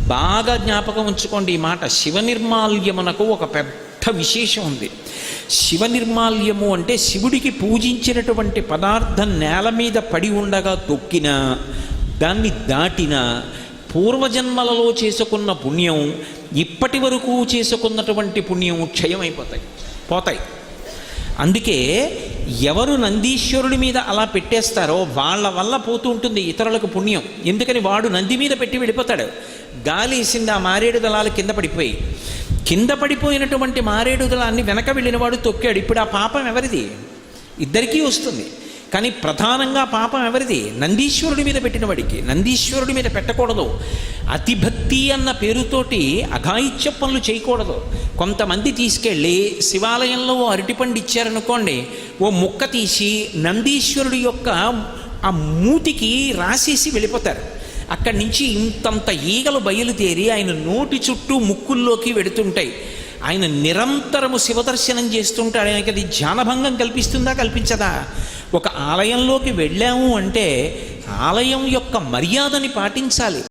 బాగా జ్ఞాపకం ఉంచుకోండి ఈ మాట. శివ నిర్మాల్యమునకు ఒక పెద్ద విశేషం ఉంది. శివ నిర్మాల్యము అంటే శివుడికి పూజించినటువంటి పదార్థం నేల మీద పడి ఉండగా తొక్కినా, దాన్ని దాటినా పూర్వజన్మలలో చేసుకున్న పుణ్యం, ఇప్పటి వరకు చేసుకున్నటువంటి పుణ్యం పోతాయి. అందుకే ఎవరు నందీశ్వరుడి మీద అలా పెట్టేస్తారో వాళ్ళ వల్ల పోతూ ఉంటుంది ఇతరులకు పుణ్యం. ఎందుకని వాడు నంది మీద పెట్టి వెళ్ళిపోతాడు. గాలి వేసింది, ఆ మారేడు దళాలు కింద పడిపోయినటువంటి మారేడు దళాన్ని వెనక వెళ్ళినవాడు తొక్కాడు. ఇప్పుడు ఆ పాపం ఎవరిది? ఇద్దరికీ వస్తుంది. కానీ ప్రధానంగా పాపం ఎవరిది? నందీశ్వరుడి మీద పెట్టిన వాడికి. నందీశ్వరుడి మీద పెట్టకూడదు. అతిభక్తి అన్న పేరుతోటి అఘాయిత్య పనులు చేయకూడదు. కొంతమంది తీసుకెళ్ళి శివాలయంలో ఓ అరటిపండు ఇచ్చారనుకోండి, ఓ ముక్క తీసి నందీశ్వరుడి యొక్క ఆ మూతికి రాసేసి వెళ్ళిపోతారు. అక్కడి నుంచి ఇంతంత ఈగలు బయలుదేరి ఆయన నోటి చుట్టూ ముక్కుల్లోకి వెడుతుంటాయి. ఆయన నిరంతరము శివదర్శనం చేస్తుంటాడు. ఆయనకి అది ధ్యానభంగం కల్పిస్తుందా, కల్పించదా? ఒక ఆలయంలోకి వెళ్ళాము అంటే ఆలయం యొక్క మర్యాదని పాటించాలి.